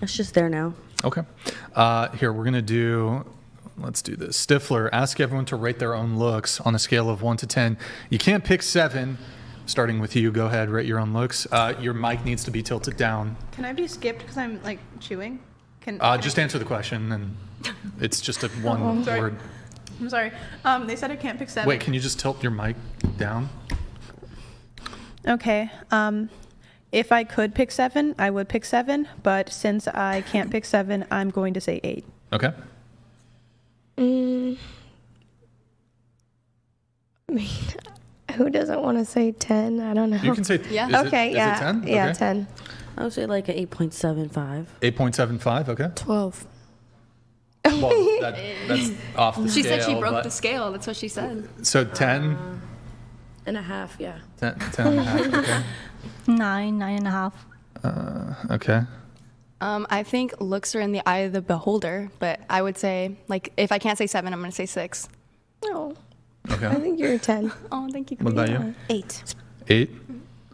It's just there now. Okay. Here, we're going to do, let's do this. Stifler, ask everyone to rate their own looks on a scale of 1 to 10. You can't pick 7. Starting with you, go ahead, rate your own looks. Your mic needs to be tilted down. Can I be skipped because I'm like chewing? Just answer the question, and it's just a one word. I'm sorry. They said I can't pick 7. Wait, can you just tilt your mic down? Okay. If I could pick 7, I would pick 7. But since I can't pick 7, I'm going to say 8. Okay. I mean, who doesn't want to say 10? I don't know. You can say, Yeah. Okay, is yeah. it 10? Yeah, Okay. 10. I would say like an 8.75. 8.75, okay. 12. Well, that's off the She scale. said she broke but- the scale. That's what she said. So 10? And a half, yeah. 10 and a half, okay. 9.5. Okay. I think looks are in the eye of the beholder, but I would say, like, if I can't say 7, I'm going to say 6. No. Okay. I think you're a 10. Oh, thank you. What about you? 8. 8?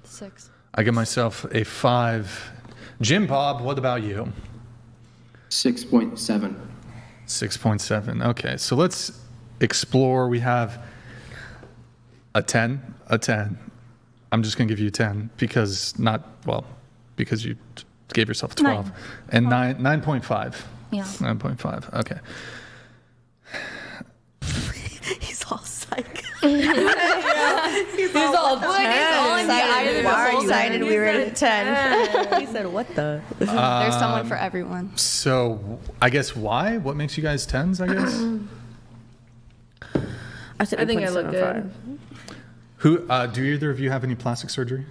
6. I give myself a 5. Jim Bob, what about you? 6.7. 6.7. Okay, so let's explore. We have a 10, a 10. I'm just going to give you 10 because because you gave yourself 12. 9. And 9.5. Yeah. 9.5. Okay. He's all psych. He's all excited. Why are you excited we were at 10? He said, what the? There's someone for everyone. So I guess why? What makes you guys 10s, I guess? I said I think I look 8.75. Who do either of you have any plastic surgery?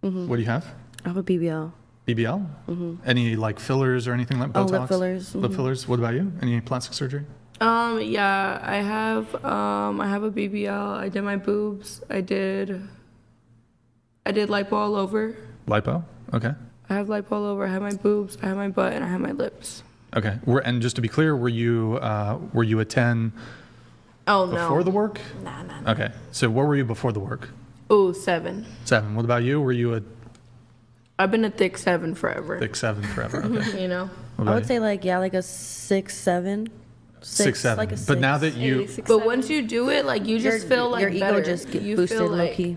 Mm-hmm. What do you have? I have a BBL. BBL? Any like fillers or anything like Botox? lip fillers. Lip fillers. What about you? Any plastic surgery? Yeah, I have a BBL. I did my boobs. I did lipo all over. Lipo? Okay. I have lipo all over. I have my boobs. I have my butt, and I have my lips. Okay. And just to be clear, were you a 10 Oh before no. the work? Nah. Okay. So what were you before the work? Ooh, 7. 7. What about you? Were you a I've been a thick 7 forever. thick 7 forever? Okay. You know. What I about would you? say like a 6, 7. 6, 7. Like a But now 6. that you But once you do it, like you just feel like your ego better. just get you boosted feel low like, key.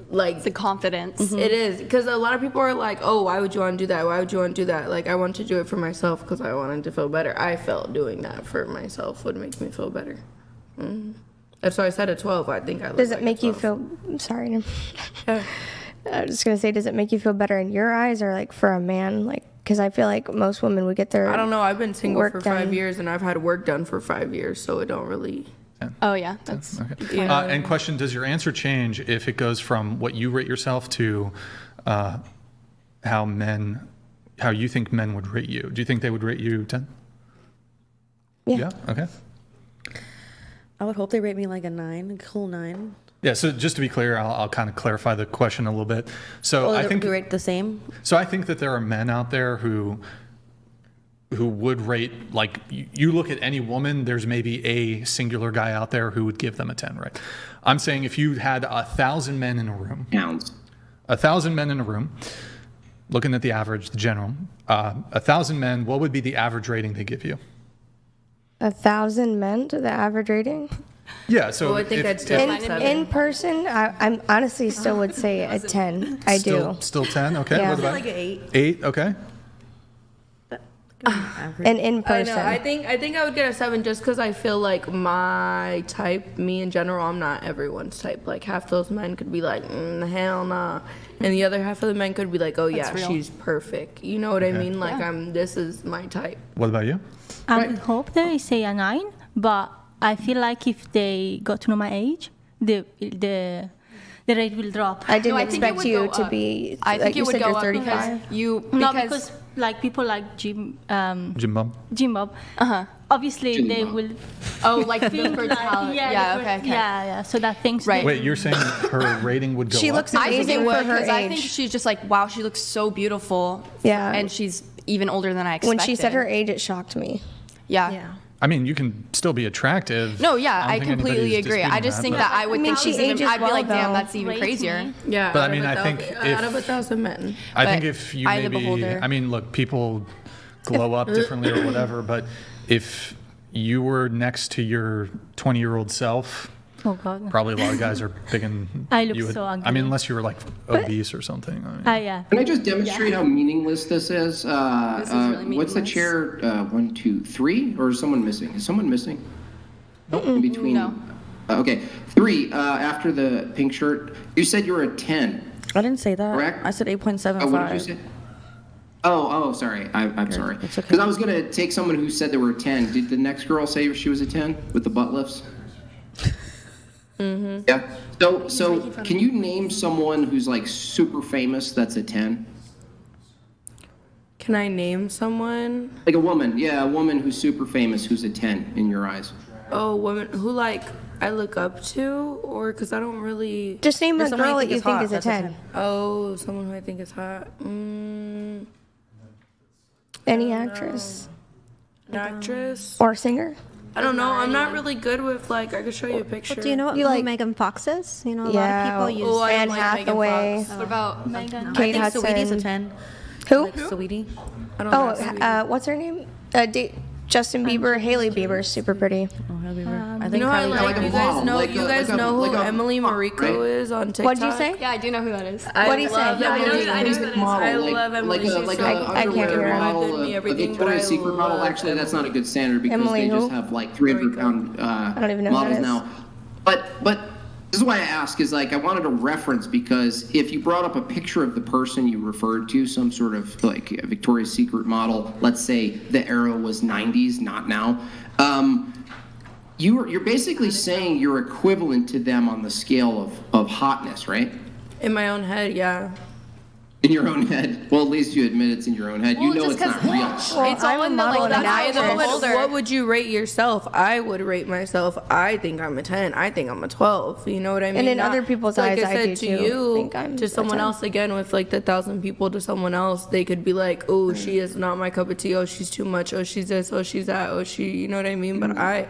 like The confidence. It is because a lot of people are like, "Oh, why would you want to do that? Why would you want to do that?" Like, I want to do it for myself because I wanted to feel better. I felt doing that for myself would make me feel better. That's why I said a 12. I think I look Does like it a make you 12. feel... Sorry. Yeah. I was just going to say, does it make you feel better in your eyes or like for a man? Like, because I feel like most women would get their... I don't know. I've been single Work for 5 done. years and I've had work done for 5 years, so it don't really. Oh, yeah. That's Okay. And question, does your answer change if it goes from what you rate yourself to how you think men would rate you? Do you think they would rate you 10? Yeah. Okay. I would hope they rate me like a 9, a cool 9. Yeah, so just to be clear, I'll kind of clarify the question a little bit. So Oh, I think we rate the same? so I think that there are men out there who would rate, like, you look at any woman, there's maybe a singular guy out there who would give them a 10, right? I'm saying if you had 1,000 men in a room, Pounds. 1,000 men in a room, looking at the average, the general, 1,000 men, what would be the average rating they give you? 1,000 men to the average rating? Yeah, so Well, I think that's still In, 7. in person, I'm honestly still would say a 10. I do. Still 10, okay. Yeah. What about Like an 8. 8, okay. And in I person. know. I think I would get a 7 just because I feel like my type, me in general, I'm not everyone's type. Like half those men could be like, hell nah, and the other half of the men could be like, oh yeah, real. she's perfect. You know what I mean? Like Yeah. this is my type. What about you? I would hope they say a 9, but I feel like if they got to know my age, the rate will drop. I didn't No, I think it expect would you go to up. be, I like think you it would said, go you're up 35. No, because like people like Jim Jim Bob? obviously they Bob. will Oh, like the think like, fertility. Yeah, the okay, okay. yeah. So that things Right. Wait, you're saying her rating would go She up? looks I think amazing it would for her because I think age. she's just like, wow, she looks so beautiful. Yeah. And she's even older than I expected. When she said her age, it shocked me. Yeah. Yeah. I mean, you can still be attractive. No, yeah, don't I think completely anybody's agree. I disputing just think but- that I would I mean, think she she's even. ages I'd be like, well, damn, though. that's even Rate crazier. me. Yeah. But I out of mean, a I thou- think out of if- 1,000 men. I think But if you eye of the maybe, beholder. I mean, look, people glow up differently or whatever, but if you were next to your 20-year-old self, Oh God. probably a lot of guys are picking I look you would- so I ugly. mean, unless you were like obese or something. I mean, Yeah. Can I just demonstrate how meanless this is? This is really What's the meaningless. chair? 1, 2, 3, or is someone missing? Is someone missing? In between. No. Okay, 3. After the pink shirt, you said you were a 10. I didn't say that. Correct? I said 8.75. Oh, what did you say? Oh, sorry. I'm sorry. it's okay. Because I was gonna take someone who said they were a 10. Did the next girl say she was a 10 with the butt lifts? Mm-hmm. Yeah. So can you name someone who's like super famous that's a 10? Can I name someone? Like a woman, yeah, a woman who's super famous who's a 10 in your eyes. Oh, women who like I look up to, or because I don't really. Just name a There's someone girl that you think hot, is a that's 10. Oh, someone who I think is hot. Any actress An actress. or singer. I don't know. I'm not really good with like. I could show you a picture. Do you know what You who like- Megan Fox is? You know, a Yeah, lot of people use. Oh, I Anne don't like Megan Hathaway. Fox. What about Megan. I Kate think Hudson. Sweetie's a 10. Who? Like Sweetie. I don't know. Oh, what's her name? Justin Bieber. Haley Bieber's super pretty. Oh, Halle Bieber. I You think know, I Halle like. like a You guys model, know. like You a- guys like a- know who like a Emily model, Mariko right? is on TikTok. What'd you say? Yeah, I do know who that is. What'd he say? love Yeah, Emily. I know who that is. I Like- love Emily. like a- She's like so a I can't underwear hear her. model, than me, a everything, but I Victoria's Secret model. love Actually, that's not a good standard because Emily they who? just have like 300-pound I don't even know who models that is. now. But this is why I ask is like I wanted a reference because if you brought up a picture of the person you referred to, some sort of like a Victoria's Secret model, let's say the era was 90s, not now. You're basically saying you're equivalent to them on the scale of hotness, right? In my own head, yeah. In your own head. Well, at least you admit it's in your own head. You Well, know just it's not 'cause- real. It's all in the model like and the eye of the actress. beholder. What would you rate yourself? I would rate myself. I think I'm a 10. I think I'm a 12. You know what I mean? in Not- other people's like eyes, I I said do to too. you, Think I'm to a someone 10. else again with like the 1,000 people to someone else, they could be like, oh, she is not my cup of tea. Oh, she's too much. Oh, she's this. Oh, she's that. Oh, she. You know what I mean? But I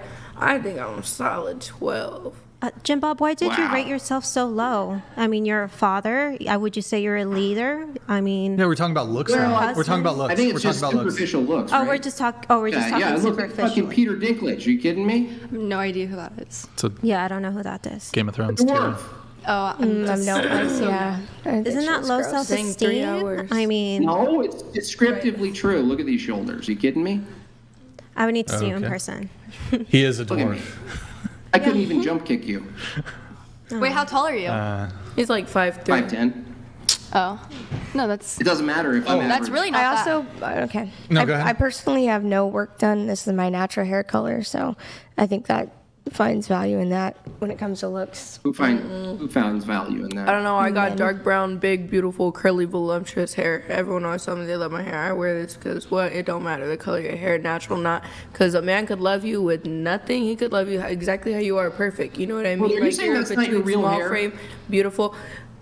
think I'm a solid 12. Jim Bob, why did you Wow. rate yourself so low? I mean, you're a father. Would you say you're a leader? I mean, yeah, we're talking about looks now. We're talking about looks. I think we're it's just talking about looks. superficial looks. oh, right? we're just talking. Oh, we're just Yeah, talking look like fucking superficially. Peter Dinklage. Are you kidding me? I have no idea who that is. It's a Yeah, I don't know who that is. Game of Thrones Dwarf. too. Oh, I'm no, yeah. I think Isn't that she's low gross. Saying 3 self-esteem? hours. I mean, No, it's descriptively true. Look at these shoulders. Are you kidding me? I would need to see you in Okay. person. He is a Look at me. dwarf. I couldn't even jump kick you. wait, how tall are you? He's like 5'3". 5'10". Oh, no, that's It doesn't matter if I'm average. that's really not I that. also okay. No, go ahead. I personally have no work done. This is my natural hair color, so I think that finds value in that when it comes to looks. Who finds value in that? I don't know. I got dark brown, big, beautiful, curly, voluptuous hair. Everyone always tells me they love my hair. I wear this because what? It don't matter the color of your hair, natural, not. Because a man could love you with nothing. He could love you exactly how you are, perfect. You know what I mean? Well, are you saying you're that's a not your petite, real small hair? frame, beautiful.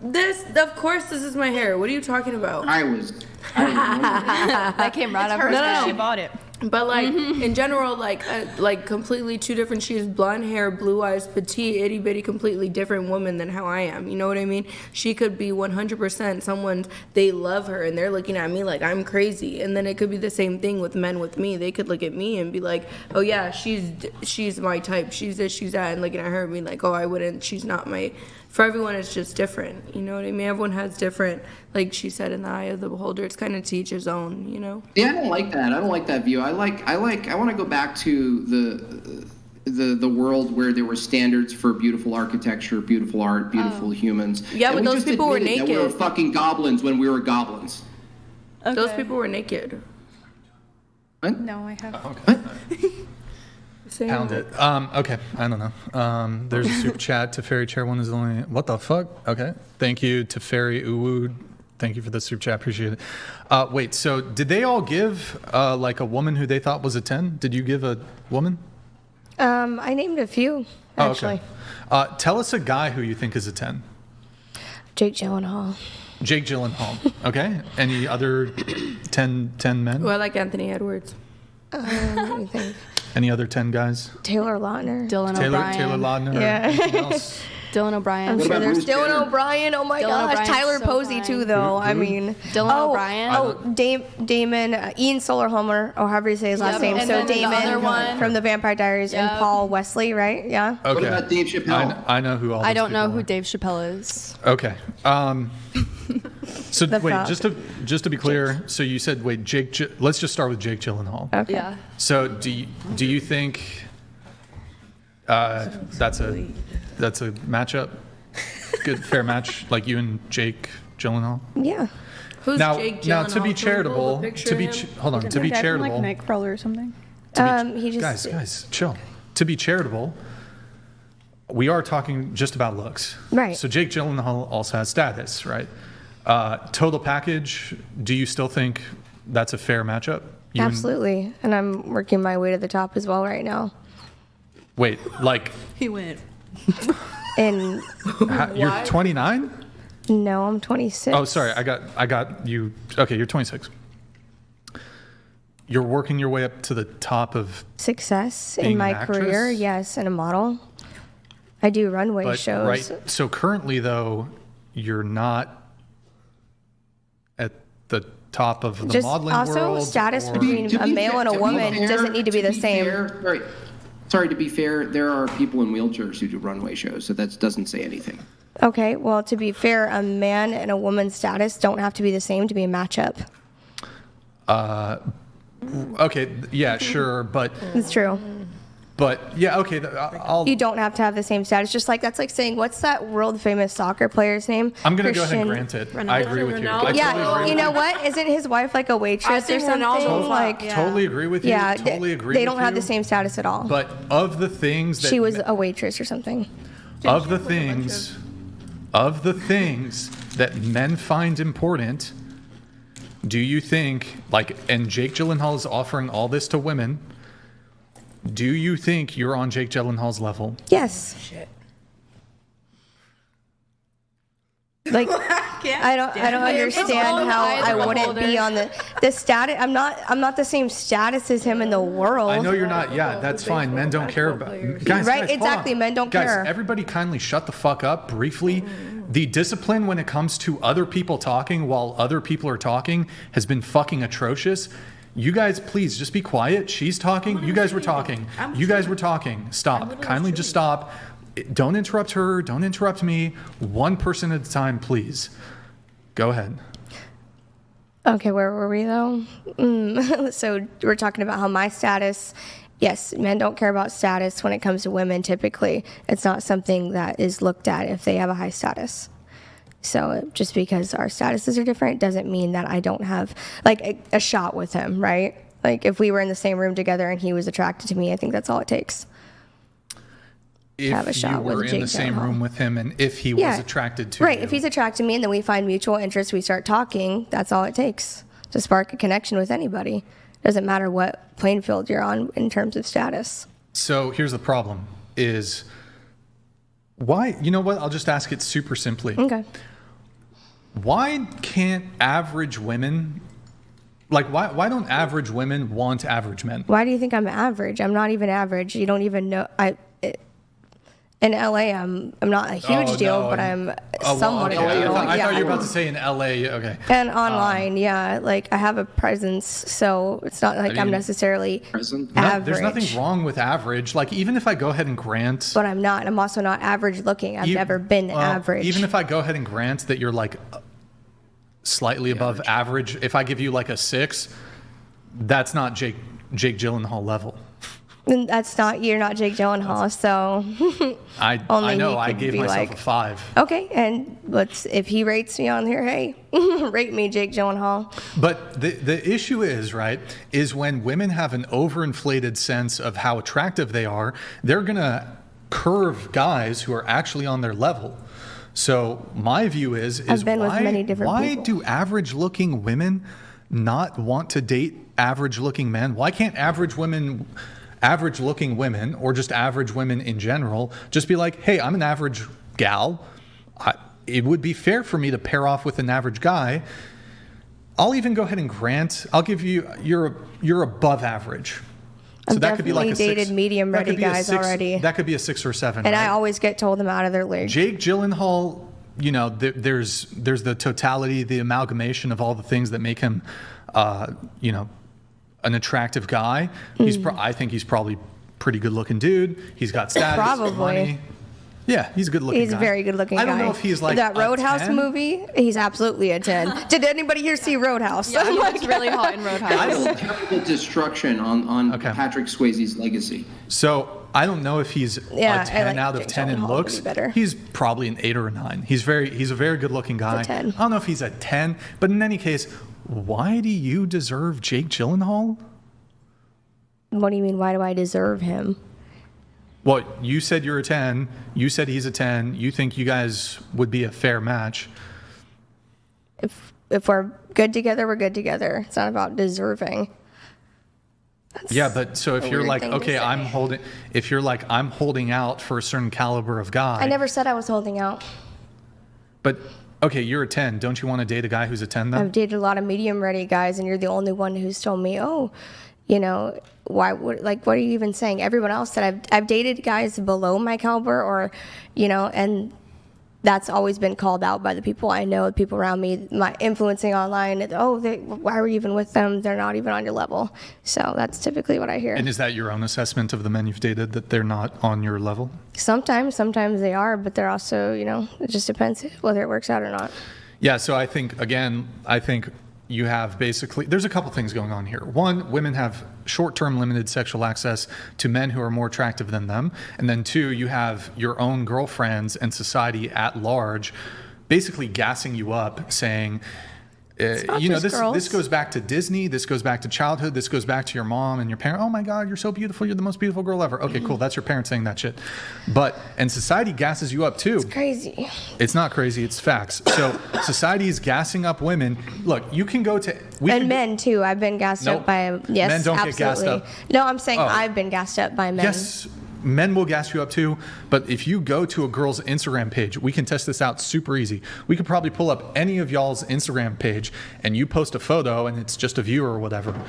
Of course, this is my hair. What are you talking about? I was That came right up her No. She bought it. But like in general, like completely two different. She has blonde hair, blue eyes, petite, itty bitty, completely different woman than how I am. You know what I mean? She could be 100% someone they love her and they're looking at me like I'm crazy. And then it could be the same thing with men with me. They could look at me and be like, oh yeah, she's my type. She's this, she's that, and looking at her and being like, oh I wouldn't. She's not my. For everyone, it's just different. You know what I mean? Everyone has different. Like she said, in the eye of the beholder, it's kind of to each his own. You know? Yeah, I don't like that. I don't like that view. I want to go back to the world where there were standards for beautiful architecture, beautiful art, beautiful humans. Yeah, And but we those just people were admitted that we were naked. fucking goblins when we were goblins. Those people were naked. What? No, I have. What? Same. Pound it. Okay, I don't know. There's a super chat. Teferi Chair 1 is only. What the fuck? Okay. Thank you, Teferi Uwood. Thank you for the super chat. Appreciate it. Wait, so did they all give like a woman who they thought was a 10? Did you give a woman? I named a few actually. Oh, okay. Tell us a guy who you think is a 10. Jake Gyllenhaal. Jake Gyllenhaal. Okay. Any other 10 men? Well, I like Anthony Edwards. Let me think. Any other 10 guys? Taylor Lautner. Dylan Taylor O'Brien. Lautner. Yeah. Anything else? Dylan O'Brien. I'm What sure about there's Bruce Dylan Jenner? O'Brien. Oh my Dylan gosh. O'Brien's Tyler so Posey fine. too, though. I mean, Dylan O'Brien. Damon, Ian Solarhomer, or however you say his last Yep. name. And So then the Damon other one- from the Vampire Diaries and Yep. Paul Wesley, right? Yeah. Okay. What about Dave Chappelle? I know who all I these don't know people who are. Dave Chappelle is. Okay. So The wait, fuck? just to be clear, so you said wait, let's just start with Jake Gyllenhaal. Okay. Yeah. So do you think that's a matchup? Good fair match, like you and Jake Gyllenhaal. Yeah. Who's Now, Jake now to be Gyllenhaal? Can we pull charitable, a picture to of be him? hold on, to be Guy from, charitable, like Nightcrawler or something. He just guys, chill. To be charitable, we are talking just about looks, Right. So Jake Gyllenhaal also has status, right? Total package. Do you still think that's a fair matchup? You and- absolutely, and I'm working my way to the top as well right now. wait, like He went. And you're 29? no, I'm 26. Oh, sorry, I got you. Okay, you're 26. You're working your way up to the top of, Success Being in my an actress? career, yes, and a model. I do runway but shows. right. So currently, though, you're not at the top of the Just modeling also world. status or- between To a be male fair- and a to be woman fair- doesn't need to be the same. Sorry, to be fair, there are people in wheelchairs who do runway shows, so that doesn't say anything. Okay, well, to be fair, a man and a woman's status don't have to be the same to be a matchup. Okay, yeah, sure, but It's true. yeah, okay. I'll. You don't have to have the same status. Just like that's like saying, what's that world famous soccer player's name? I'm gonna go ahead and grant it. I agree with you. I totally Yeah, agree you with know what? Isn't his wife like a waitress or think something? Ronaldo's Like, Totally agree with you. yeah, Totally agree. they with don't have you. the same status at all. But of the things that She was a waitress or something. of the things that men find important, do you think, like, and Jake Gyllenhaal is offering all this to women, do you think you're on Jake Gyllenhaal's level? Yes. Like I don't understand how I wouldn't be on the status. I'm not the same status as him in the world. I know you're not. Yeah, that's fine. Men don't care about guys. Right, guys, hold exactly, on. men don't guys, care. Everybody kindly shut the fuck up briefly. The discipline when it comes to other people talking while other people are talking has been fucking atrocious. You guys, please just be quiet. She's talking. You guys were talking. You guys were talking. Stop. Kindly just stop. Don't interrupt her. Don't interrupt me. One person at a time, please. Go ahead. Okay, where were we though? So we're talking about how my status. Yes, men don't care about status when it comes to women. Typically, it's not something that is looked at if they have a high status. So just because our statuses are different doesn't mean that I don't have like a shot with him, right? Like if we were in the same room together and he was attracted to me, I think that's all it takes. Have a If shot you were with in Jake the same Gyllenhaal. room with him and if he was attracted to right. you. If he's attracted to me and then we find mutual interest, we start talking, that's all it takes to spark a connection with anybody. Doesn't matter what playing field you're on in terms of status. So here's the problem is why, you know what? I'll just ask it super simply. Okay. Why can't average women, like why don't average women want average men? Why do you think I'm average? I'm not even average. You don't even know. In LA, I'm not a huge deal, but I'm somewhat okay. a deal. I thought you were about to say in LA. Okay. And online, yeah, like I have a presence, so it's not like I'm mean, necessarily Present? average. There's nothing wrong with average. Like even if I go ahead and grant, But I'm not. I'm also not average looking. I've never been average. Even if I go ahead and grant that you're like slightly above average, if I give you like a 6, that's not Jake Gyllenhaal level. And that's not. You're not Jake Gyllenhaal, so I Only know. he I could gave be myself like- a 5. okay. And if he rates me on here, hey, rate me, Jake Gyllenhaal. But the issue is, right, is when women have an overinflated sense of how attractive they are, they're going to curve guys who are actually on their level. So my view is I've been with why, many different why people. do average looking women not want to date average looking men? Why can't average looking women or just average women in general just be like, hey, I'm an average gal. It would be fair for me to pair off with an average guy. I'll even go ahead and grant, I'll give you, you're above average. So that could be like a definitely dated 6. medium that ready could be a guys 6 already. That could be a 6 or 7. And right? I always get told them out of their league. Jake Gyllenhaal, you know, there's the totality, the amalgamation of all the things that make him, you know, an attractive guy. I think he's probably pretty good looking dude. He's got status, Probably. money. Yeah, he's a good looking guy. He's a very good looking guy. I don't know if he's like that a Roadhouse 10. movie. He's absolutely a 10. Did anybody here see Roadhouse? Yeah, he looks really hot in Roadhouse. That's terrible destruction on Okay. Patrick Swayze's legacy. So I don't know if he's Yeah, a 10 I like out of Jake 10 in Gyllenhaal looks. to be better. He's probably an 8 or a 9. He's a very good looking guy. 10. I don't know if he's a 10, but in any case, why do you deserve Jake Gyllenhaal? What do you mean? Why do I deserve him? Well, you said you're a 10. You said he's a 10. You think you guys would be a fair match. If we're good together, we're good together. It's not about deserving. Yeah, but so if a you're weird like, thing to okay, say. if you're like, I'm holding out for a certain caliber of guy. I never said I was holding out. But, okay, you're a 10. Don't you want to date a guy who's a 10 then? I've dated a lot of medium ready guys, and you're the only one who's told me, oh, you know, what are you even saying? Everyone else that I've dated guys below my caliber, or, you know, and that's always been called out by the people I know, the people around me, my influencing online. Why were you even with them? They're not even on your level. So that's typically what I hear. And is that your own assessment of the men you've dated, that they're not on your level? Sometimes they are, but they're also, you know, it just depends whether it works out or not. Yeah, so I think you have basically, there's a couple things going on here. One, women have short-term limited sexual access to men who are more attractive than them. And then 2, you have your own girlfriends and society at large basically gassing you up, saying, you know, this goes back to Disney, this goes back to childhood, this goes back to your mom and your parent. Oh my God, you're so beautiful, you're the most beautiful girl ever. Okay, cool, that's your parents saying that shit. And society gasses you up too. It's crazy. It's not crazy, it's facts. So society is gassing up women. Look, you can go to... Men too. I've been gassed up by... Yes, men don't absolutely. get gassed up. No, I'm saying I've been gassed up by men. Yes, men will gas you up too, but if you go to a girl's Instagram page, we can test this out super easy. We could probably pull up any of y'all's Instagram page and you post a photo and it's just a viewer or whatever.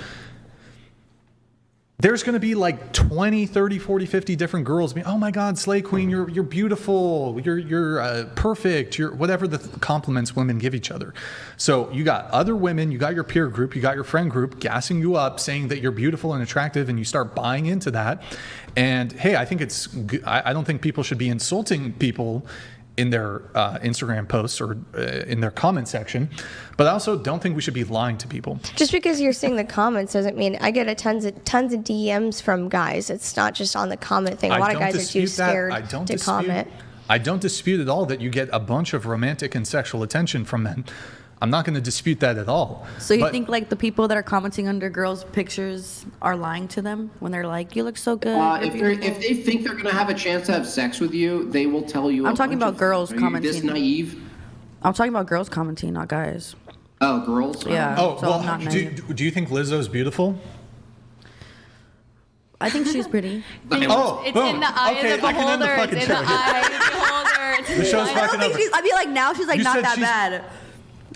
There's going to be like 20, 30, 40, 50 different girls being, oh my God, Slay Queen, you're beautiful, you're perfect, you're whatever the compliments women give each other. So you got other women, you got your peer group, you got your friend group gassing you up, saying that you're beautiful and attractive, and you start buying into that. And hey, I think I don't think people should be insulting people in their Instagram posts or in their comment section, but I also don't think we should be lying to people. Just because you're seeing the comments doesn't mean I get tons of DMs from guys. It's not just on the comment thing. A lot of guys are too scared to comment. I don't dispute at all that you get a bunch of romantic and sexual attention from men. I'm not going to dispute that at all. So you think like the people that are commenting under girls' pictures are lying to them when they're like, "You look so good." If they think they're gonna have a chance to have sex with you, they will tell you. I'm talking about girls commenting. Are you this naive? I'm talking about girls commenting, not guys. Oh, girls. Yeah. Oh, so well, I'm not naive. do you think Lizzo's beautiful? I think she's pretty. Oh, It's boom. in the eye Okay, of the I can end the beholder. fucking It's in the show. eye of the beholder. It's in The the show's eye. fucking over. I feel like now she's like You not said that she's- bad.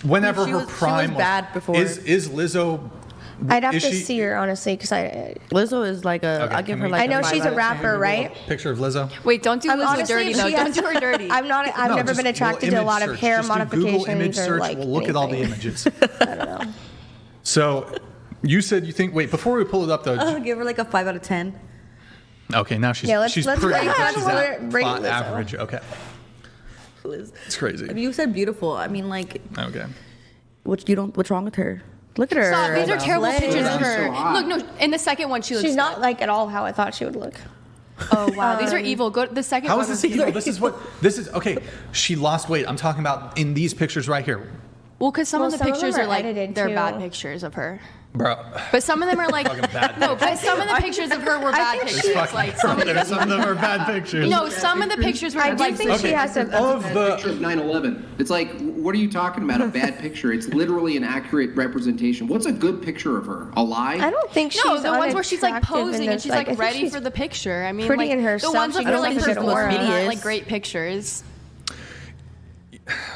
Whenever She her was prime bad before. Is Lizzo? I'd have is to she- see her honestly, because Lizzo is like a. Okay, I'll give can her we- like. I know a she's a 5 rapper, Can you right? Google a picture of Lizzo. Wait, don't do Lizzo Honestly, dirty though. she Don't has- do her dirty. I've No, never just been attracted Google to a lot image of search. hair Just do modifications Google image or search. like We'll look at all the anything. images. I don't know. So, you said you think. Wait, before we pull it up though. I'll give her like a 5 out of 10. Okay, now she's Yeah, let's she's rate- pretty. let's She's rate at Lizzo. average. Okay, it's crazy. I mean, you said beautiful. I mean, like, Okay. what's wrong with her? Look at her. Stop. These are terrible Slay. pictures of her. So hot. Look, no. In the second one, she looks. She's not like at all how I thought she would look. Oh wow, these are evil. Go to the second How one. is this evil? This is okay. She lost weight. I'm talking about in these pictures right here, Well, because some Well, of the some of them pictures are are like edited, they're too. bad pictures of her. bro. But some of them are like bad no. But some of the pictures of her were bad think pictures. Like some of Some of them are bad pictures. no, some of the pictures were I do like. think she has a. Of Picture the of 9/11. It's like, what are you talking about? A bad picture? It's literally an accurate representation. What's a good picture of her? A lie? I don't think she's No, the ones where she's like unattractive in posing and this, she's I like think ready she's for the picture. I mean, pretty like in the herself. ones She of her doesn't like have a good performing aura. aren't like great pictures.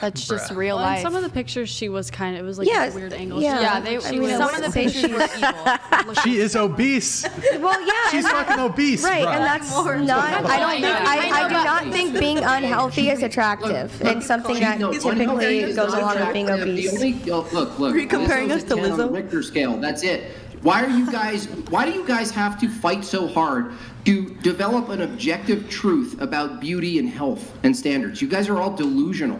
That's just Bruh. real Well, in life. some of the pictures, she was kind of, it was like Yeah, a weird angle. yeah. yeah, they, I mean, I some of the wouldn't say pictures were evil. She is obese. Well, yeah. She's and fucking obese, Right, bro. and that's not. I don't think. I do not think being unhealthy is attractive, and something that typically goes along with being obese. Look. Are you comparing us to Lizzo's a 10 on the Lizzo? Richter scale. That's it. Why do you guys have to fight so hard to develop an objective truth about beauty and health and standards? You guys are all delusional.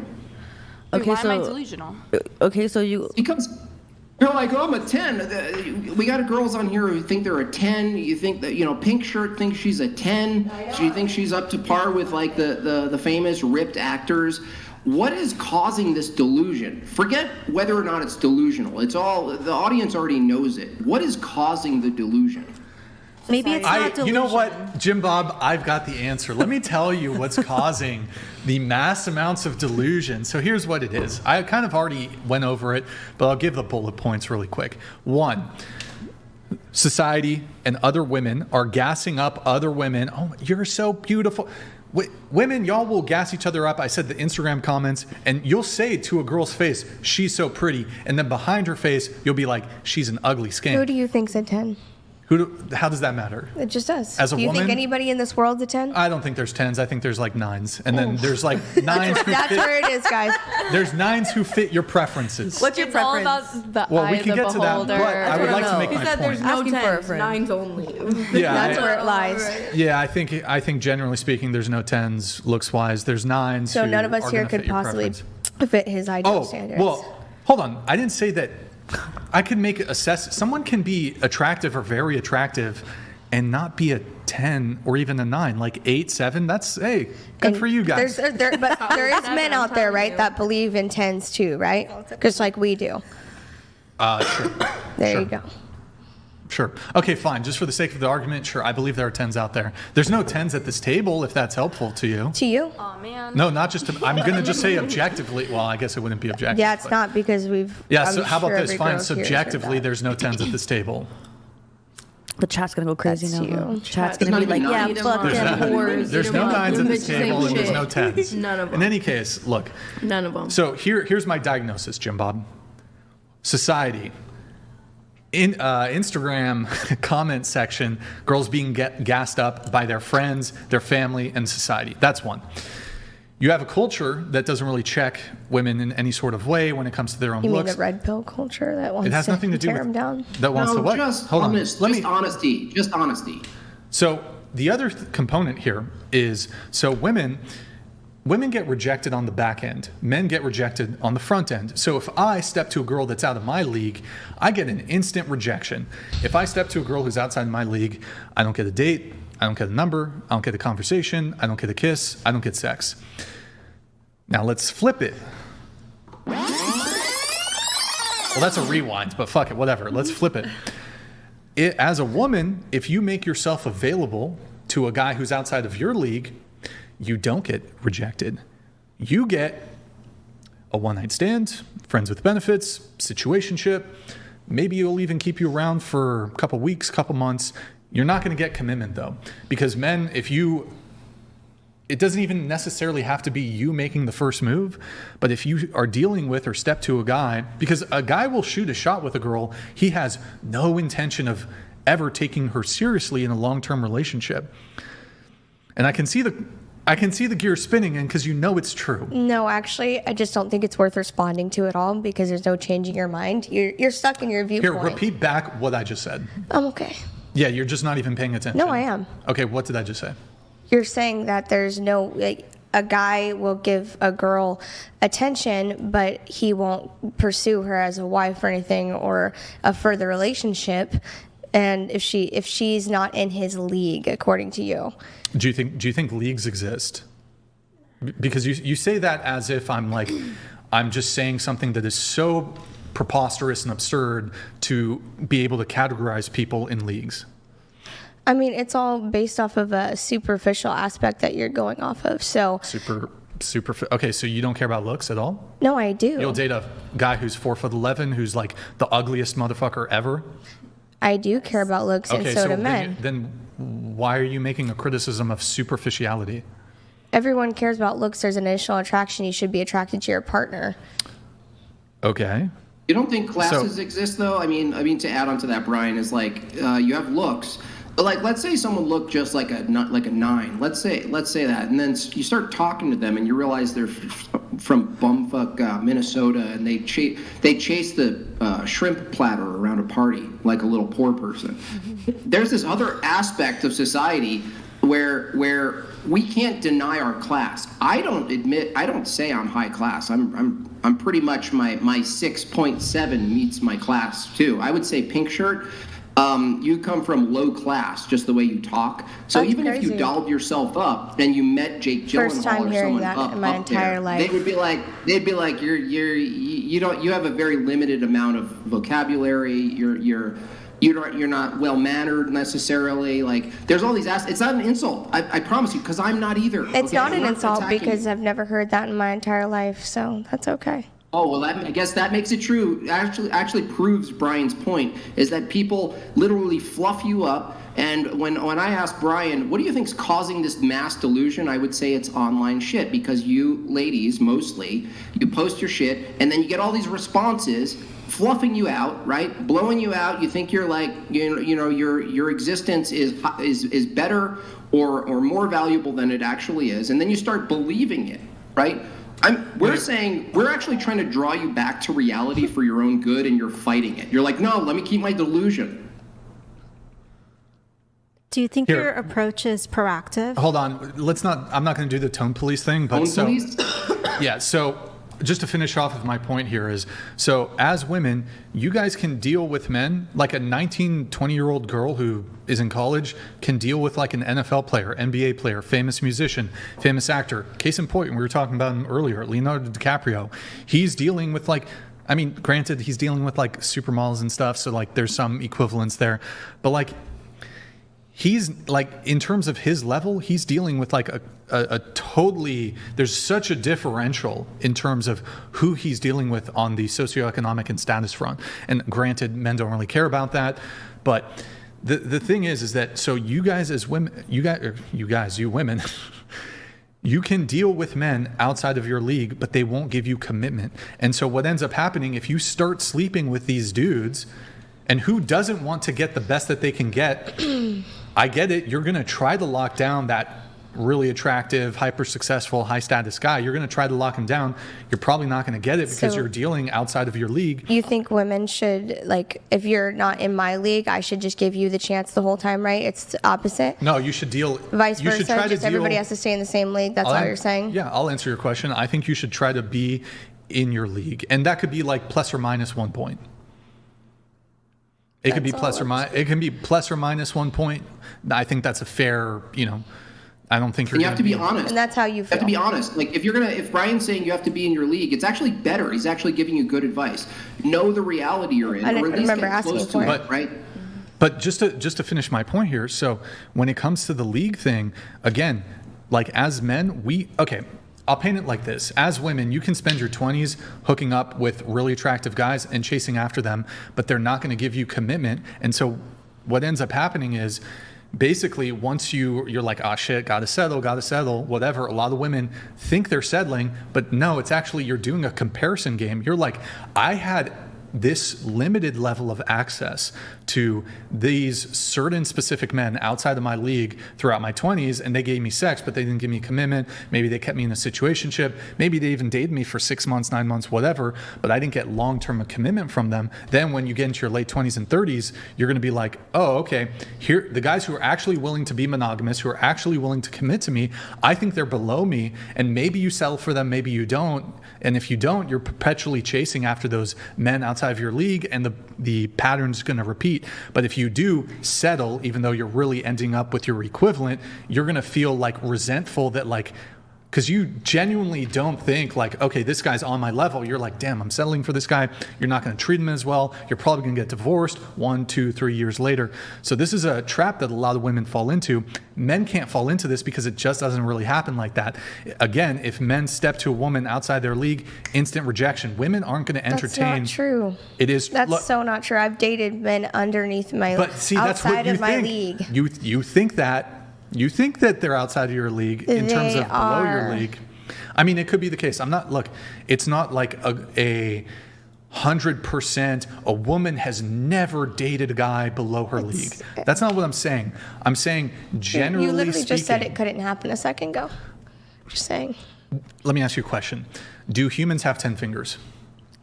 Okay, Why am I so delusional? okay, so you Because you're like, oh, I'm a 10. We got girls on here who think they're a 10. You think that, Pink Shirt thinks she's a 10. She thinks she's up to par with like the famous ripped actors. What is causing this delusion? Forget whether or not it's delusional. It's all, the audience already knows it. What is causing the delusion? Maybe it's not delusion. You know what, Jim Bob, I've got the answer. Let me tell you what's causing the mass amounts of delusion. So here's what it is. I kind of already went over it, but I'll give the bullet points really quick. 1, society and other women are gassing up other women. Oh, you're so beautiful. Women, y'all will gas each other up. I said the Instagram comments, and you'll say to a girl's face, she's so pretty. And then behind her face, you'll be like, she's an ugly Who skank. do you think's a 10? How does that matter? It just does. As a do you woman? think anybody in this world's a 10? I don't think there's 10s. I think there's like 9s. And then there's like 9s who That's fit. where it is, guys. There's 9s who fit your preferences. what's your It's all preference? about the Well, eye we of can the get to that, beholder. but I would like to make He my said there's point. no Asking for a 10s, friend. 9s only. Yeah, That's where it lies. Yeah, I think generally speaking, there's no 10s looks wise. There's 9s. So who none of us are here gonna could fit your possibly preference. fit his ideal Oh, standards. well, hold on. I didn't say that. I could someone can be attractive or very attractive and not be a 10 or even a 9, like 8, 7. That's, hey, good And for you guys. But there is men out there, right, that believe in 10s too, right? Just like we do. Sure. There Sure. you go. Sure. Okay, fine. Just for the sake of the argument, sure. I believe there are 10s out there. There's no 10s at this table, if that's helpful to you. To you? Oh man. No, not just to, I'm going to just say objectively. Well, I guess it wouldn't be objective. Yeah, it's but- not because we've. Yeah, I'm so how about sure this? every Fine. girl here has heard Subjectively, that. there's no 10s at this table. The chat's gonna go crazy That's now. Huh? you. Chat's There's gonna be not like, even yeah, nine. fuck There's them not- whores. There's no 9s at this table, and there's no 10s. None of In them. any case, look. None of them. So here's my diagnosis, Jim Bob. Society. In Instagram comment section, girls being gassed up by their friends, their family, and society. That's one. You have a culture that doesn't really check women in any sort of way when it comes to their own You mean looks. the red pill culture that wants It has nothing to do tear with them down? that wants to No, what? just Hold on. honest, Let just me. honesty. Just honesty. So the other component here is women get rejected on the back end. Men get rejected on the front end. So if I step to a girl that's out of my league, I get an instant rejection. If I step to a girl who's outside my league, I don't get a date, I don't get a number, I don't get a conversation, I don't get a kiss, I don't get sex. Now let's flip it. Well, that's a rewind, but fuck it, whatever. Let's flip it. As a woman, if you make yourself available to a guy who's outside of your league, you don't get rejected. You get a one-night stand, friends with benefits, situationship. Maybe you'll even keep you around for a couple weeks, couple months. You're not going to get commitment though, because men, it doesn't even necessarily have to be you making the first move, but if you are dealing with or step to a guy, because a guy will shoot a shot with a girl, he has no intention of ever taking her seriously in a long-term relationship. And I can see the gears spinning in because you know it's true. No, actually, I just don't think it's worth responding to at all because there's no changing your mind. You're stuck in your viewpoint. Here, repeat back what I just said. I'm okay. Yeah, you're just not even paying attention. No, I am. Okay, what did I just say? You're saying that there's no, a guy will give a girl attention, but he won't pursue her as a wife or anything or a further relationship. And if she's not in his league, according to you. Do you think leagues exist? Because you say that as if I'm just saying something that is so preposterous and absurd to be able to categorize people in leagues. I mean, it's all based off of a superficial aspect that you're going off of. So Okay, so you don't care about looks at all? no, I do. You'll date a guy who's 4'11", who's like the ugliest motherfucker ever? I do care about looks, and so do men. Then why are you making a criticism of superficiality? everyone cares about looks. There's initial attraction. You should be attracted to your partner. Okay. You don't think classes exist though? I mean, to add on to that, Brian, is like you have looks, but like let's say someone looked just like a 9. Let's say that, and then you start talking to them, and you realize they're from bumfuck Minnesota, and they chase the shrimp platter around a party like a little poor person. There's this other aspect of society where we can't deny our class. I don't say I'm high class. I'm pretty much my 6.7 meets my class too. I would say pink shirt. You come from low class, just the way you talk. So That's even if you crazy. dolled yourself up and you met Jake Gyllenhaal First time or hearing someone that up in my there, entire life. they'd be like you have a very limited amount of vocabulary. You're not well mannered necessarily. Like there's all these it's not an insult. I promise you, because I'm not either. It's okay? not I'm an insult attacking because you. I've never heard that in my entire life, so that's okay. Oh, well, I guess that makes it true. Actually proves Brian's point, is that people literally fluff you up. And when I ask Brian, what do you think's causing this mass delusion? I would say it's online shit, because you ladies, mostly, you post your shit, and then you get all these responses fluffing you out, right? Blowing you out. You think you're like, your existence is better or more valuable than it actually is. And then you start believing it, right? We're actually trying to draw you back to reality for your own good, and you're fighting it. You're like, no, let me keep my delusion. Do you think Here. your approach is proactive? Hold on. I'm not going to do the tone police thing, but Tone police? yeah. So just to finish off with my point here is, so as women, you guys can deal with men like a 19, 20-year-old girl who is in college can deal with like an NFL player, NBA player, famous musician, famous actor. Case in point, we were talking about him earlier, Leonardo DiCaprio. He's dealing with like, I mean, granted, he's dealing with like supermodels and stuff, so like there's some equivalence there, but like, he's like, in terms of his level, he's dealing with like a totally, there's such a differential in terms of who he's dealing with on the socioeconomic and status front. And granted, men don't really care about that, but the thing is that, so you guys as women, you women, you can deal with men outside of your league, but they won't give you commitment. And so what ends up happening, if you start sleeping with these dudes, and who doesn't want to get the best that they can get, I get it. You're going to try to lock down that really attractive, hyper successful, high status guy. You're going to try to lock him down. You're probably not going to get it because So- you're dealing outside of your league. You think women should, like, if you're not in my league, I should just give you the chance the whole time, right? It's the opposite. No, you should deal. Vice you versa, should try to just deal, everybody has to stay in the same league. That's all you're saying? Yeah, I'll answer your question. I think you should try to be in your league. And that could be like plus or minus 1 point. It could be plus or minus. It can be plus or minus 1 point. I think that's a fair. I don't think you're. And you have to be honest. And that's how you You feel. have to be honest. Like if Brian's saying you have to be in your league, it's actually better. He's actually giving you good advice. Know the reality you're in, I or didn't at least remember get close asking to for it, it. right? But just to finish my point here, so when it comes to the league thing, again, like as men, I'll paint it like this. As women, you can spend your 20s hooking up with really attractive guys and chasing after them, but they're not going to give you commitment. And so what ends up happening is basically once you're like, oh shit, gotta settle, whatever. A lot of women think they're settling, but no, it's actually you're doing a comparison game. You're like, I had this limited level of access to these certain specific men outside of my league throughout my 20s, and they gave me sex, but they didn't give me commitment. Maybe they kept me in a situationship. Maybe they even dated me for 6 months, 9 months, whatever, but I didn't get long-term commitment from them. Then when you get into your late 20s and 30s, you're going to be like, oh, okay, here, the guys who are actually willing to be monogamous, who are actually willing to commit to me, I think they're below me, and maybe you settle for them, maybe you don't. And if you don't, you're perpetually chasing after those men outside of your league, and the pattern's going to repeat. But if you do settle, even though you're really ending up with your equivalent, you're going to feel like resentful that like, because you genuinely don't think like, okay, this guy's on my level. You're like, damn, I'm settling for this guy. You're not going to treat him as well. You're probably going to get divorced 1, 2, 3 years later. So this is a trap that a lot of women fall into. Men can't fall into this because it just doesn't really happen like that. Again, if men step to a woman outside their league, instant rejection. Women aren't going to entertain. That's not true. It is. That's so not true. I've dated men underneath my But see, that's what outside you of my think. league. You think that. You think that they're outside of your league in terms They of below your are. league. I mean, it could be the case. It's not like a 100% a woman has never dated a guy below her league. That's not what I'm saying. I'm saying generally You literally speaking. just said it couldn't happen a second ago. Just saying. Let me ask you a question. Do humans have 10 fingers?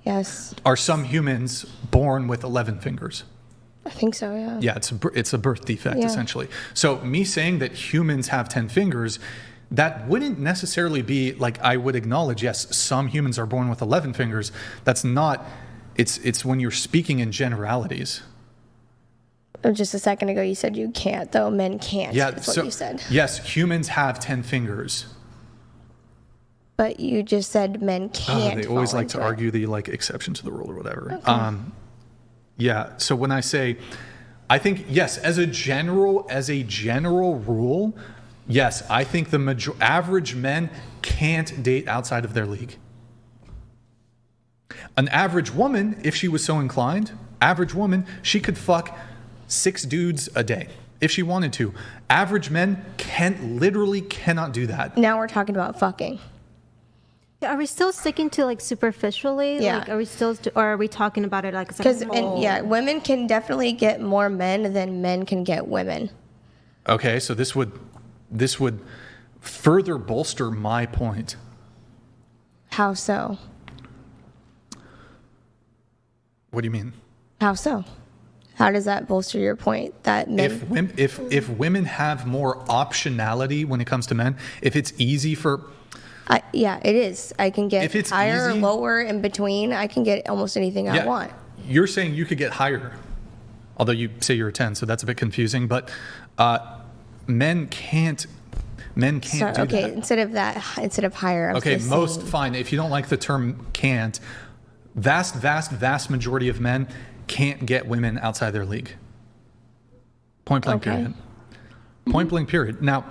Yes. Are some humans born with 11 fingers? I think so, yeah. Yeah, it's a birth defect, Yeah. essentially. So me saying that humans have 10 fingers, that wouldn't necessarily be like, I would acknowledge, yes, some humans are born with 11 fingers. That's not, it's when you're speaking in generalities. Just a second ago, you said you can't, though. Men can't. Yeah, That's what you said. Yes, humans have 10 fingers. But you just said men can't. They always fall like to into it. argue the like exception to the rule or whatever. Yeah. So when I say, I think yes, as a general rule, yes, I think the average men can't date outside of their league. An average woman, if she was so inclined, she could fuck 6 dudes a day if she wanted to. Average men literally cannot do that. Now we're talking about fucking. Are we still sticking to like superficially? Yeah. Like, are we still, or are we talking about it like as a Because whole? women can definitely get more men than men can get women. Okay, so this would further bolster my point. How so? What do you mean? How so? How does that bolster your point that men? If women have more optionality when it comes to men, if it's easy for Yeah, it is. I can get If it's higher, easy- lower, in between. I can get almost anything I want. You're saying you could get higher, although you say you're a 10, so that's a bit confusing. But men can't. Men can't So, do that. instead of higher. I was Okay, just most saying- fine. If you don't like the term "can't," vast majority of men can't get women outside their league. Point blank. Okay. Period. Point blank. Period. Now,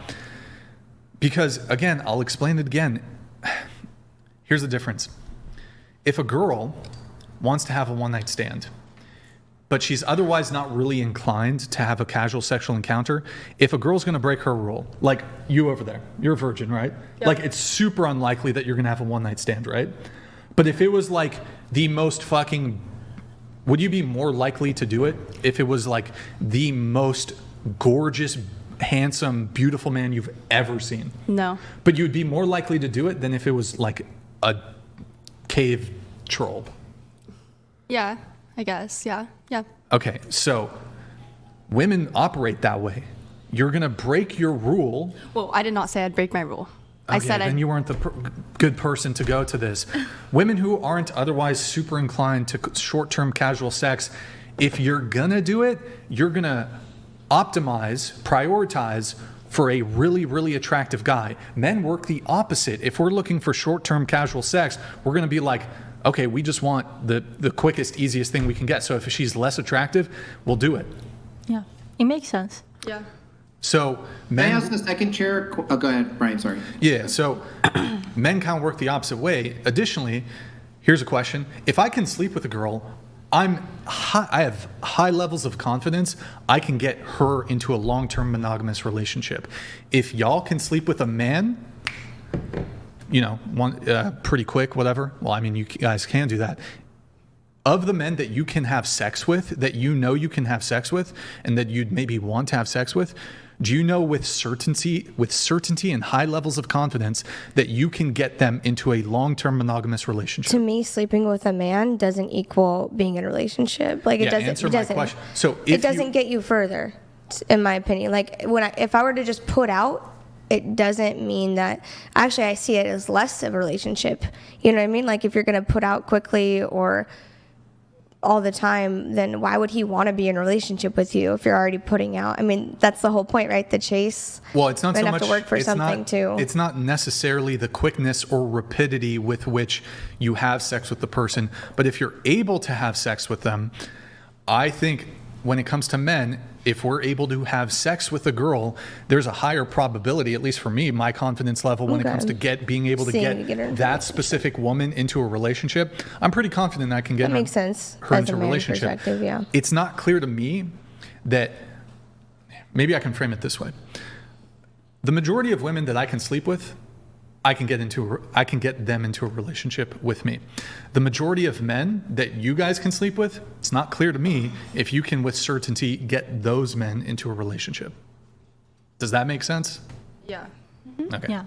because again, I'll explain it again. Here's the difference. If a girl wants to have a one-night stand, but she's otherwise not really inclined to have a casual sexual encounter, if a girl's going to break her rule, like you over there, you're a virgin, right? Like it's super unlikely that you're going to have a one-night stand, right? But if it was like the most fucking, would you be more likely to do it if it was like the most gorgeous, handsome, beautiful man you've ever seen? No. But you'd be more likely to do it than if it was like a cave troll. Yeah, I guess. Yeah. Yeah. Okay, so women operate that way. You're going to break your rule. Well, I did not say I'd break my rule. I Okay, said then you weren't the good person to go to this. Women who aren't otherwise super inclined to short-term casual sex, if you're going to do it, you're going to prioritize for a really, really attractive guy. Men work the opposite. If we're looking for short-term casual sex, we're going to be like, okay, we just want the quickest, easiest thing we can get. So if she's less attractive, we'll do it. Yeah, it makes sense. Yeah. So Can I men, ask the second chair? Oh, go ahead, Brian, sorry. yeah. So men kind of work the opposite way. Additionally, here's a question: if I can sleep with a girl, I have high levels of confidence I can get her into a long-term monogamous relationship. If y'all can sleep with a man, pretty quick, whatever. Well, I mean, you guys can do that. Of the men that you can have sex with, that you know you can have sex with, and that you'd maybe want to have sex with, do you know with certainty and high levels of confidence that you can get them into a long-term monogamous relationship? To me, sleeping with a man doesn't equal being in a relationship. Like it doesn't. Answer It my doesn't. question. So It doesn't get you further, in my opinion. Like if I were to just put out, it doesn't mean that. Actually, I see it as less of a relationship. You know what I mean? Like if you're gonna put out quickly or all the time, then why would he want to be in a relationship with you if you're already putting out? I mean, that's the whole point, right? The chase. Well, it's not Might so have much. to work for it's something not, too. It's not necessarily the quickness or rapidity with which you have sex with the person, but if you're able to have sex with them, I think when it comes to men, if we're able to have sex with a girl, there's a higher probability, at least for me, my confidence level when it comes to being able to Seeing get to get her into a that specific woman into a relationship. I'm pretty confident I can get That makes sense her as into a a man's relationship. perspective, yeah. It's not clear to me that, maybe I can frame it this way. The majority of women that I can sleep with, I can get them into a relationship with me. The majority of men that you guys can sleep with, it's not clear to me if you can with certainty get those men into a relationship. Does that make sense? Yeah. Okay. Yeah.